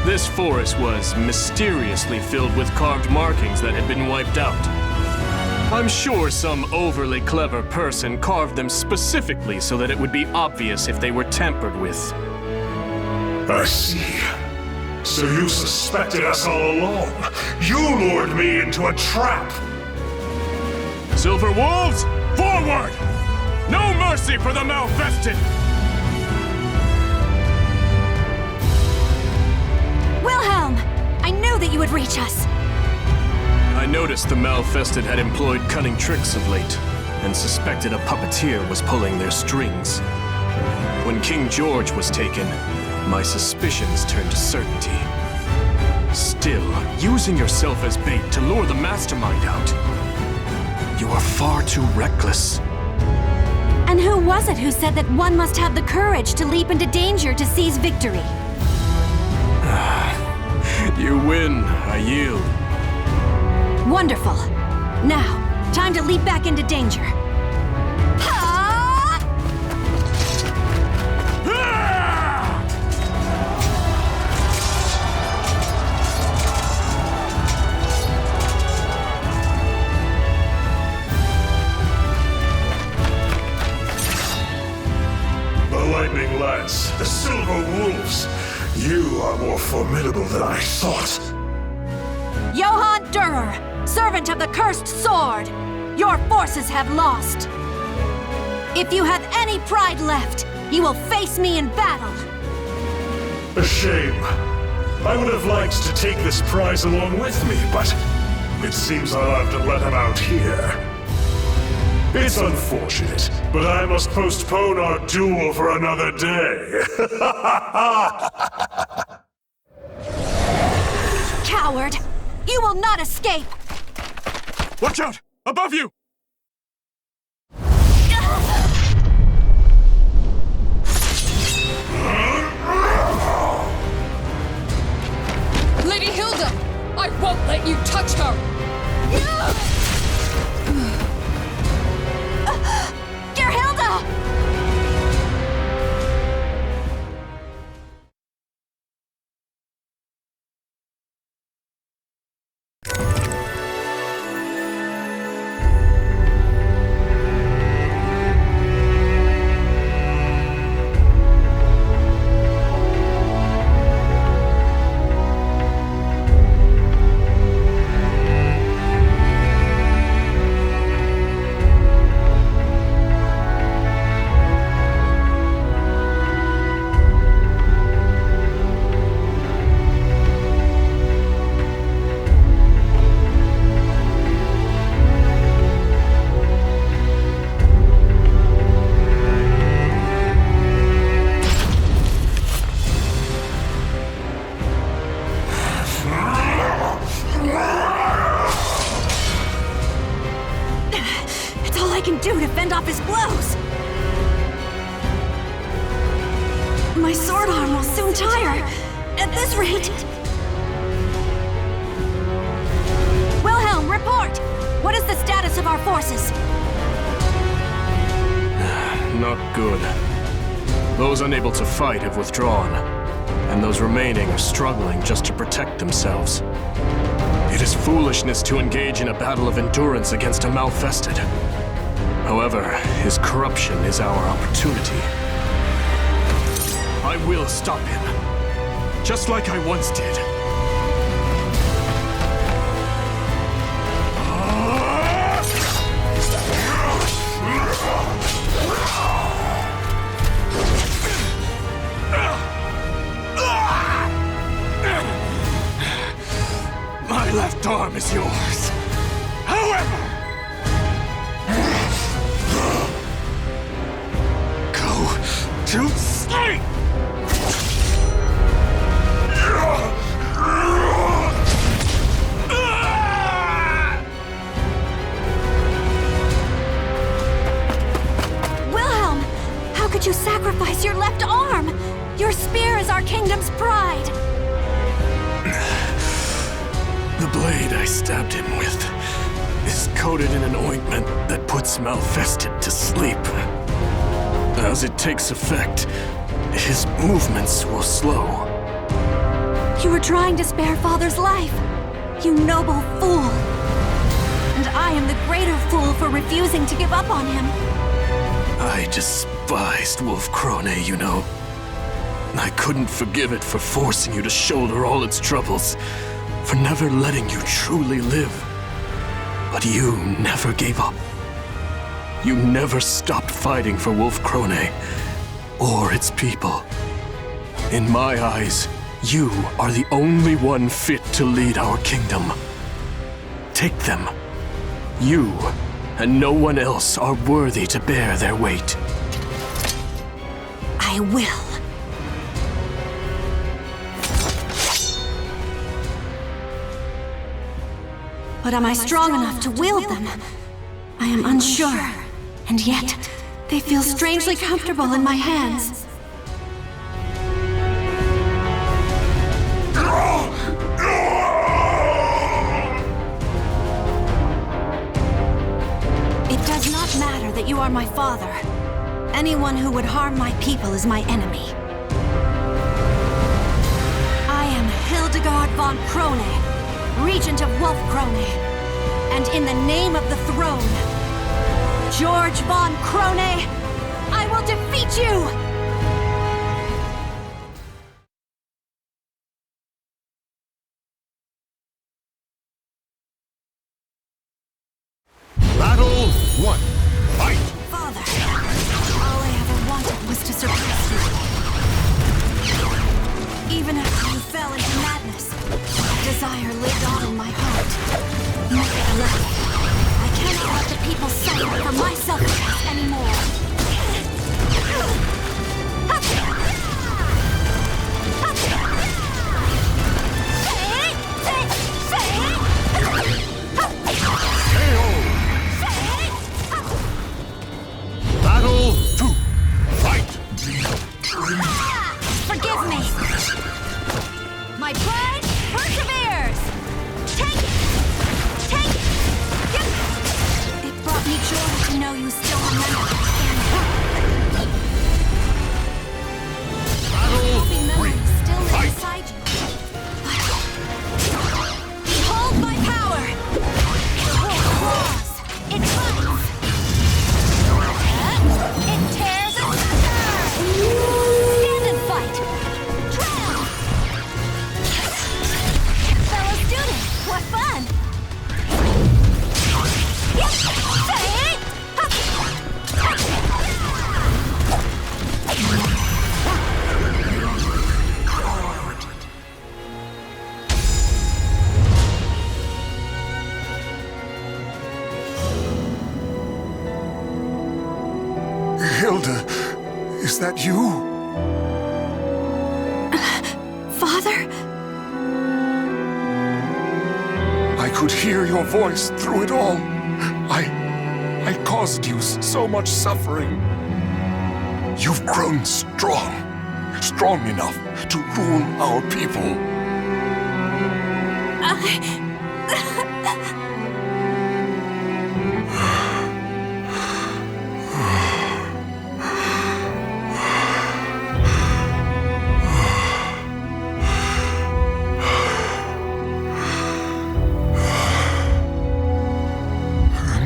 D: This forest was mysteriously filled with carved markings that had been wiped out. I'm sure some overly clever person carved them specifically so that it would be obvious if they were tampered with.
F: I see. So you suspected us all along. You lured me into a trap.
D: Silver Wolves, forward! No mercy for the Malfested!
B: Wilhelm! I knew that you would reach us.
D: I noticed the Malfested had employed cunning tricks of late, and suspected a puppeteer was pulling their strings. When King George was taken, my suspicions turned to certainty. Still, using yourself as bait to lure the mastermind out. You are far too reckless.
B: And who was it who said that one must have the courage to leap into danger to seize victory?
D: You win. I yield.
B: Wonderful. Now, time to leap back into danger.
F: Lightning Lance, the Silver Wolves. You are more formidable than I thought.
B: Johann Durer, servant of the Cursed Sword, your forces have lost. If you have any pride left, you will face me in battle.
F: A shame. I would have liked to take this prize along with me, but it seems I'll have to let him out here. It's unfortunate, but I must postpone our duel for another day.
B: Coward! You will not escape!
D: Watch out! Above you!
I: Lady Hilde! I won't let you touch her!
B: Dear Hilde! Do to fend off his blows. My sword arm will soon tire. At this rate. Wilhelm, report! What is the status of our forces?
D: Not good. Those unable to fight have withdrawn, and those remaining are struggling just to protect themselves. It is foolishness to engage in a battle of endurance against a Malfested. However, his corruption is our opportunity. I will stop him, just like I once did. My left arm is yours. However, to sleep!
B: Wilhelm! How could you sacrifice your left arm? Your spear is our kingdom's pride!
D: The blade I stabbed him with is coated in an ointment that puts Malfested to sleep. As it takes effect, his movements will slow.
B: You were trying to spare Father's life, you noble fool. And I am the greater fool for refusing to give up on him.
D: I despised Wolf Krone, you know. I couldn't forgive it for forcing you to shoulder all its troubles, for never letting you truly live. But you never gave up. You never stopped fighting for Wolf Krone, or its people. In my eyes, you are the only one fit to lead our kingdom. Take them. You and no one else are worthy to bear their weight.
B: I will. But am I strong enough to wield them? I am unsure. And yet, they feel strangely comfortable in my hands. It does not matter that you are my father. Anyone who would harm my people is my enemy. I am Hildegard von Krone, Regent of Wolf Krone. And in the name of the throne, George von Krone, I will defeat you!
F: Battle 1. Fight!
B: Father, all I ever wanted was to surpass you. Even after you fell into madness, desire lived on in my heart. Nevertheless, I cannot let the people suffer for my selfishness anymore.
F: Battle 2. Fight!
B: Forgive me! My pride perseveres! Take it! It brought me joy to know you still remember.
F: Battle
B: Happy
F: 3.
B: memories still live
F: Fight!
B: inside you. Behold my power! The wolf roars! It fights! It tears asunder! Stand and fight! Trail! Fellow students, what fun!
C: Hilde, is that you?
B: Father?
C: I could hear your voice through it all. I caused you so much suffering. You've grown strong enough to rule our people.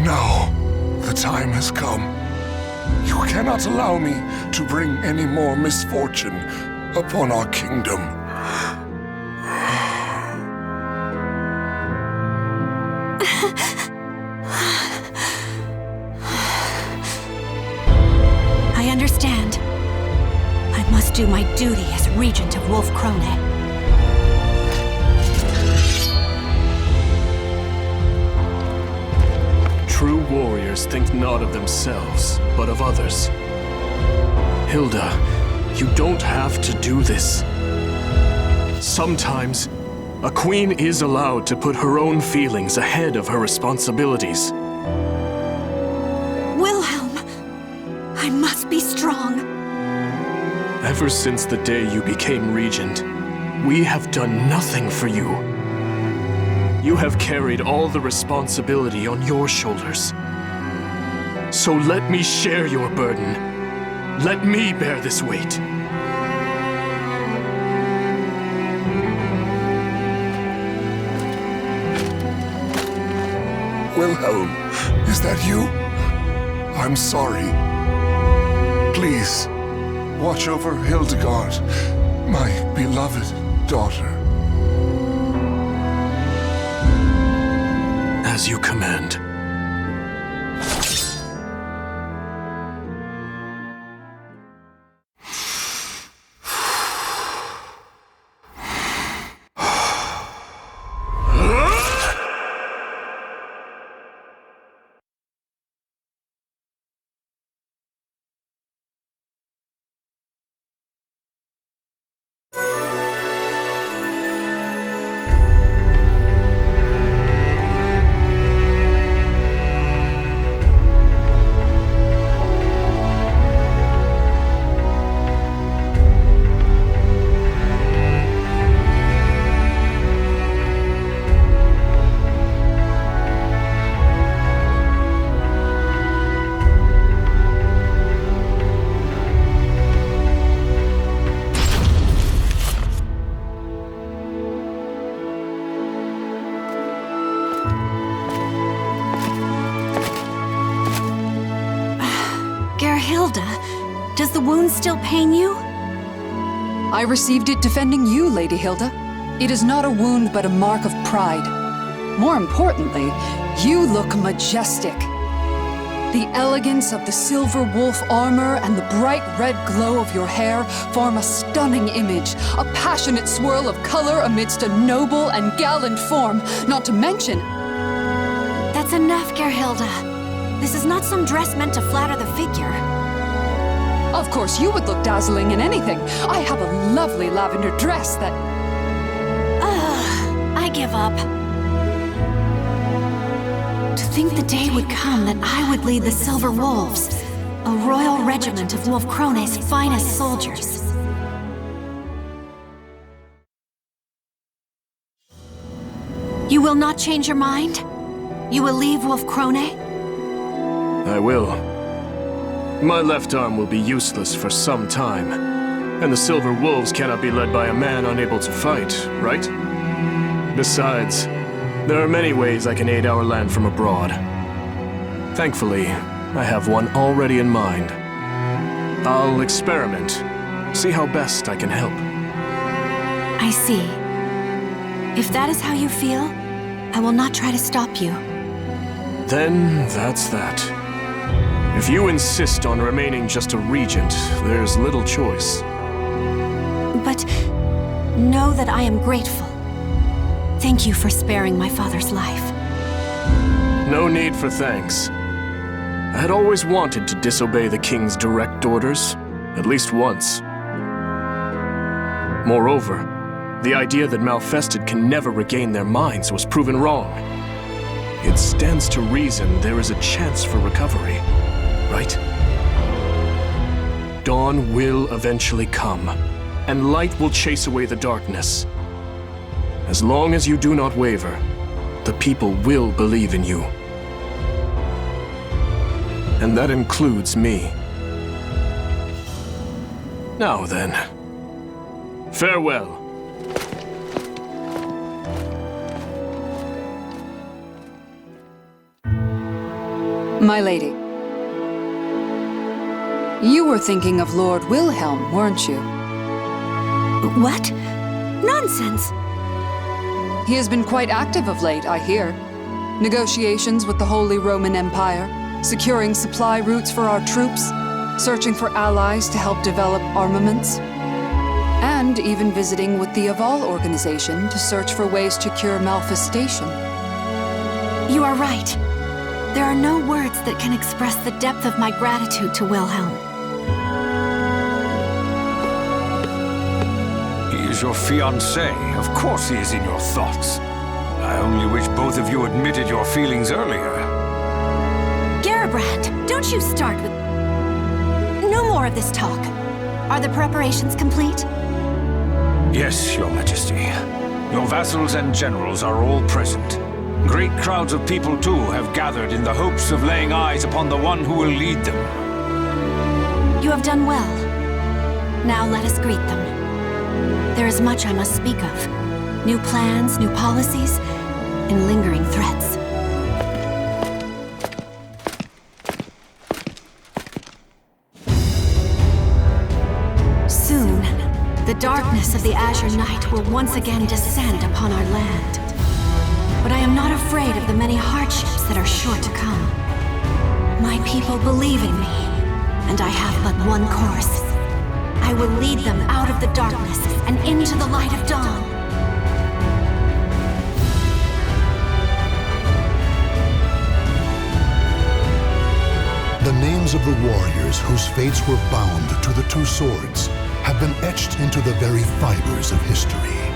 C: Now, the time has come. You cannot allow me to bring any more misfortune upon our kingdom.
B: I understand. I must do my duty as Regent of Wolf Krone.
D: True warriors think not of themselves, but of others. Hilda, you don't have to do this. Sometimes, a queen is allowed to put her own feelings ahead of her responsibilities.
B: Wilhelm, I must be strong.
D: Ever since the day you became regent, we have done nothing for you. You have carried all the responsibility on your shoulders. So let me share your burden. Let me bear this weight.
C: Wilhelm, is that you? I'm sorry. Please, watch over Hildegard, my beloved daughter.
D: As you command.
B: Hilde, does the wound still pain you?
I: I received it defending you, Lady Hilde. It is not a wound, but a mark of pride. More importantly, you look majestic. The elegance of the silver wolf armor and the bright red glow of your hair form a stunning image, a passionate swirl of color amidst a noble and gallant form, not to mention...
B: That's enough, Gerhilde. This is not some dress meant to flatter the figure.
I: Of course, you would look dazzling in anything. I have a lovely lavender dress that...
B: I give up. To think the day would come that I would lead the Silver Wolves, a royal regiment of Wolfkrone's finest soldiers. You will not change your mind? You will leave Wolfkrone?
D: I will. My left arm will be useless for some time, and the Silver Wolves cannot be led by a man unable to fight, right? Besides, there are many ways I can aid our land from abroad. Thankfully, I have one already in mind. I'll experiment, see how best I can help.
B: I see. If that is how you feel, I will not try to stop you.
D: Then that's that. If you insist on remaining just a regent, there's little choice.
B: But know that I am grateful. Thank you for sparing my father's life.
D: No need for thanks. I had always wanted to disobey the king's direct orders, at least once. Moreover, the idea that Malfested can never regain their minds was proven wrong. It stands to reason there is a chance for recovery, right? Dawn will eventually come, and light will chase away the darkness. As long as you do not waver, the people will believe in you. And that includes me. Now then, farewell.
I: My lady. You were thinking of Lord Wilhelm, weren't you?
B: What? Nonsense!
I: He has been quite active of late, I hear. Negotiations with the Holy Roman Empire, securing supply routes for our troops, searching for allies to help develop armaments, and even visiting with the Aval organization to search for ways to cure malfestation.
B: You are right. There are no words that can express the depth of my gratitude to Wilhelm.
E: He is your fiancé. Of course he is in your thoughts. I only wish both of you admitted your feelings earlier.
B: Gerbrand, don't you start with... No more of this talk. Are the preparations complete?
E: Yes, Your Majesty. Your vassals and generals are all present. Great crowds of people, too, have gathered in the hopes of laying eyes upon the one who will lead them.
B: You have done well. Now let us greet them. There is much I must speak of. New plans, new policies, and lingering threats. Soon, the darkness of the Azure Night will once again descend upon our land. But I am not afraid of the many hardships that are sure to come. My people believe in me, and I have but one course. I will lead them out of the darkness and into the light of dawn.
A: The names of the warriors whose fates were bound to the two swords have been etched into the very fibers of history.